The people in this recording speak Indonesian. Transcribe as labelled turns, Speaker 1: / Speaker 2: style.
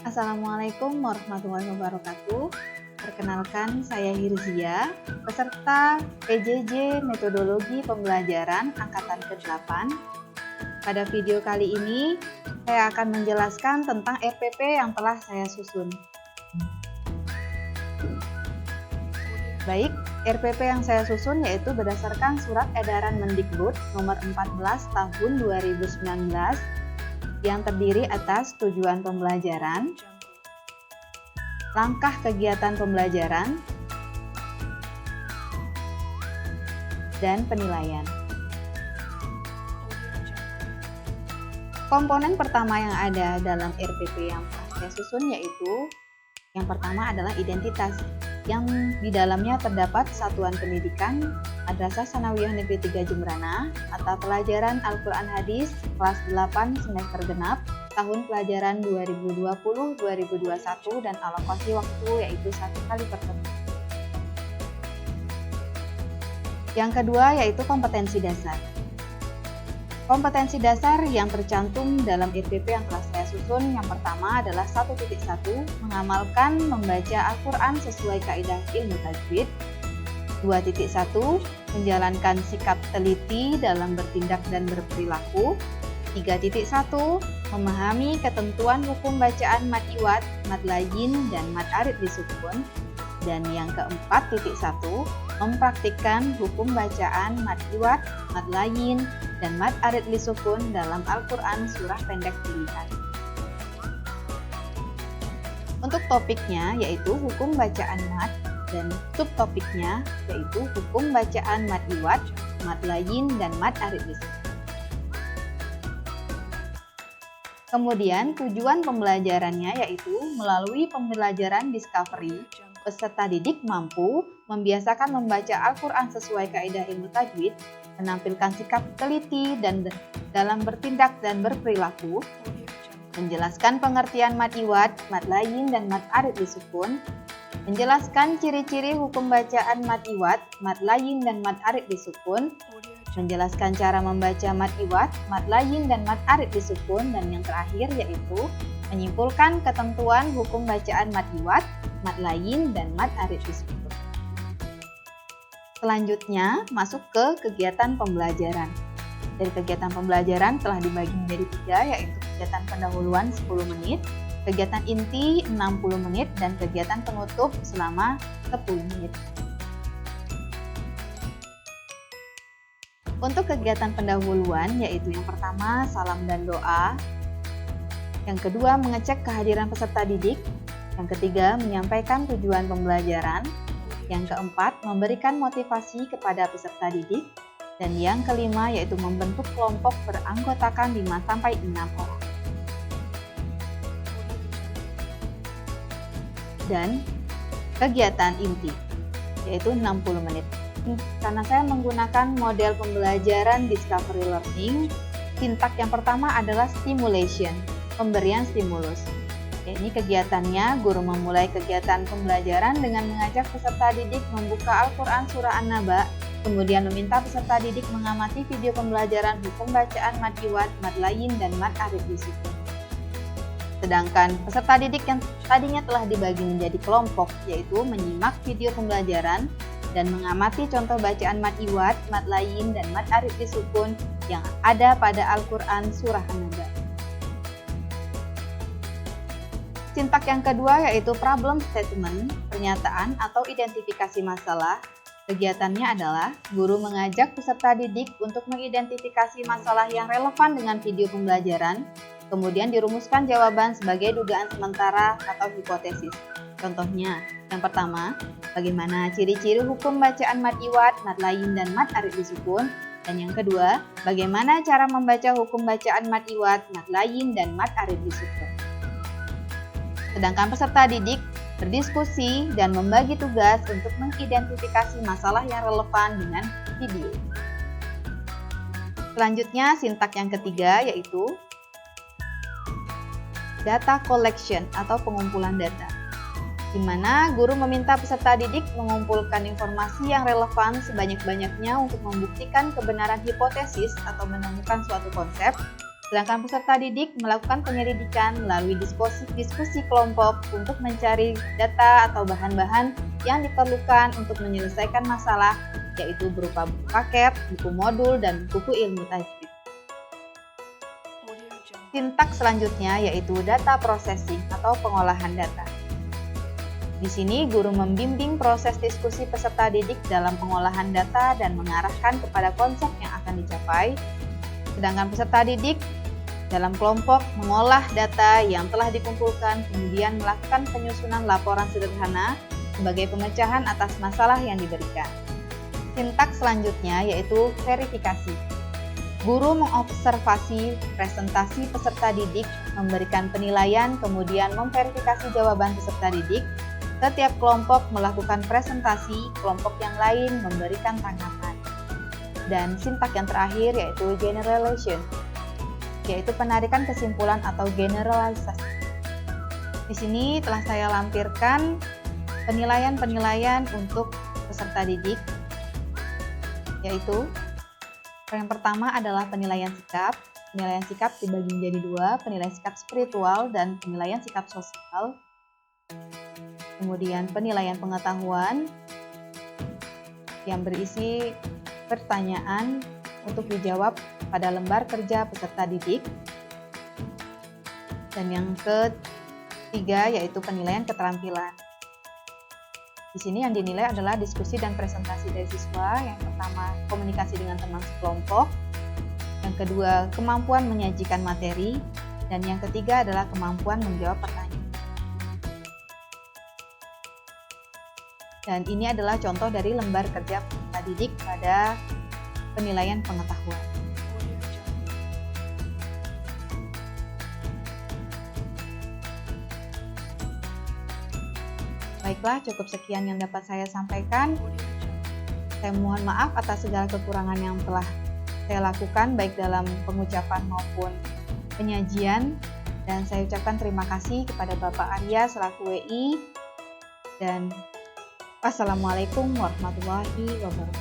Speaker 1: Assalamualaikum warahmatullahi wabarakatuh. Perkenalkan, saya Hirzia, peserta PJJ Metodologi Pembelajaran Angkatan ke-8. Pada video kali ini, saya akan menjelaskan tentang RPP yang telah saya susun. Baik, RPP yang saya susun yaitu berdasarkan Surat Edaran Mendikbud nomor 14 tahun 2019 yang terdiri atas tujuan pembelajaran, langkah kegiatan pembelajaran, dan penilaian. Komponen pertama yang ada dalam RPP yang saya susun yaitu yang pertama adalah identitas, yang di dalamnya terdapat satuan pendidikan, Madrasah Tsanawiyah Negeri 3 Jembrana, atau pelajaran Al-Quran Hadis kelas 8 semester genap, tahun pelajaran 2020-2021 dan alokasi waktu yaitu 1 kali pertemuan. Yang kedua yaitu kompetensi dasar. Kompetensi dasar yang tercantum dalam RPP yang telah saya susun yang pertama adalah 1.1 mengamalkan membaca Al-Quran sesuai kaidah ilmu tajwid. 2.1 menjalankan sikap teliti dalam bertindak dan berperilaku. 3.1 memahami ketentuan hukum bacaan mad iwad, mad layin, dan mad arid disukun. Dan yang keempat, 1 mempraktikkan hukum bacaan mad iwad, mad layin, dan mad arid lisukun dalam Al-Quran surah pendek pilihan. Untuk topiknya yaitu hukum bacaan mad dan subtopiknya yaitu hukum bacaan mad iwad, mad layin, dan mad arid lisukun. Kemudian tujuan pembelajarannya yaitu melalui pembelajaran discovery, peserta didik mampu membiasakan membaca Al-Quran sesuai kaidah ilmu tajwid, menampilkan sikap teliti dan dalam bertindak dan berperilaku, menjelaskan pengertian mad iwad, mad layin, dan mad arid disukun, menjelaskan ciri-ciri hukum bacaan mad iwad, mad layin, dan mad arid disukun, menjelaskan cara membaca mad iwad, mad layin, dan mad arid disukun, dan yang terakhir yaitu menyimpulkan ketentuan hukum bacaan mad iwad, mad layin, dan mad arid disukun. Selanjutnya masuk ke kegiatan pembelajaran. Dari kegiatan pembelajaran telah dibagi menjadi 3 yaitu kegiatan pendahuluan 10 menit, kegiatan inti 60 menit, dan kegiatan penutup selama 10 menit. Untuk kegiatan pendahuluan yaitu yang pertama salam dan doa, yang kedua mengecek kehadiran peserta didik, yang ketiga menyampaikan tujuan pembelajaran, yang keempat memberikan motivasi kepada peserta didik, dan yang kelima yaitu membentuk kelompok beranggotakan 5-6 orang. Dan kegiatan inti yaitu 60 menit. Karena saya menggunakan model pembelajaran discovery learning, sintak yang pertama adalah stimulation, pemberian stimulus. Ini kegiatannya, guru memulai kegiatan pembelajaran dengan mengajak peserta didik membuka Al-Quran Surah An-Naba, kemudian meminta peserta didik mengamati video pembelajaran hukum bacaan mad iwad, mad layin, dan mad arid disukun. Sedangkan peserta didik yang tadinya telah dibagi menjadi kelompok, yaitu menyimak video pembelajaran dan mengamati contoh bacaan mad iwad, mad layin, dan mad arid disukun yang ada pada Al-Quran Surah An-Naba. Sintak yang kedua yaitu problem statement, pernyataan atau identifikasi masalah. Kegiatannya adalah guru mengajak peserta didik untuk mengidentifikasi masalah yang relevan dengan video pembelajaran, kemudian dirumuskan jawaban sebagai dugaan sementara atau hipotesis. Contohnya, yang pertama, bagaimana ciri-ciri hukum bacaan mad iwad, mad layin, dan mad arid disukun. Dan yang kedua, bagaimana cara membaca hukum bacaan mad iwad, mad layin, dan mad arid disukun. Sedangkan peserta didik berdiskusi dan membagi tugas untuk mengidentifikasi masalah yang relevan dengan video. Selanjutnya, sintak yang ketiga yaitu data collection atau pengumpulan data, di mana guru meminta peserta didik mengumpulkan informasi yang relevan sebanyak-banyaknya untuk membuktikan kebenaran hipotesis atau menemukan suatu konsep. Sedangkan peserta didik melakukan penyelidikan melalui diskusi kelompok untuk mencari data atau bahan-bahan yang diperlukan untuk menyelesaikan masalah, yaitu berupa buku paket, buku modul, dan buku ilmu tajwid. Sintaks selanjutnya yaitu data processing atau pengolahan data. Di sini guru membimbing proses diskusi peserta didik dalam pengolahan data dan mengarahkan kepada konsep yang akan dicapai. Sedangkan peserta didik dalam kelompok mengolah data yang telah dikumpulkan, kemudian melakukan penyusunan laporan sederhana sebagai pemecahan atas masalah yang diberikan. Sintaks selanjutnya yaitu verifikasi. Guru mengobservasi presentasi peserta didik, memberikan penilaian, kemudian memverifikasi jawaban peserta didik. Setiap kelompok melakukan presentasi, kelompok yang lain memberikan tanggapan. Dan sintaks yang terakhir yaitu generalization, yaitu penarikan kesimpulan atau generalisasi. Di sini telah saya lampirkan penilaian-penilaian untuk peserta didik, yaitu yang pertama adalah penilaian sikap. Penilaian sikap dibagi menjadi dua, penilaian sikap spiritual dan penilaian sikap sosial. Kemudian penilaian pengetahuan yang berisi pertanyaan untuk dijawab pada lembar kerja peserta didik. Dan yang ketiga yaitu penilaian keterampilan. Di sini yang dinilai adalah diskusi dan presentasi dari siswa. Yang pertama, komunikasi dengan teman sekelompok. Yang kedua, kemampuan menyajikan materi. Dan yang ketiga adalah kemampuan menjawab pertanyaan. Dan ini adalah contoh dari lembar kerja peserta didik pada penilaian pengetahuan. Baiklah, cukup sekian yang dapat saya sampaikan. Saya mohon maaf atas segala kekurangan yang telah saya lakukan, baik dalam pengucapan maupun penyajian. Dan saya ucapkan terima kasih kepada Bapak Arya selaku WI. Dan wassalamualaikum warahmatullahi wabarakatuh.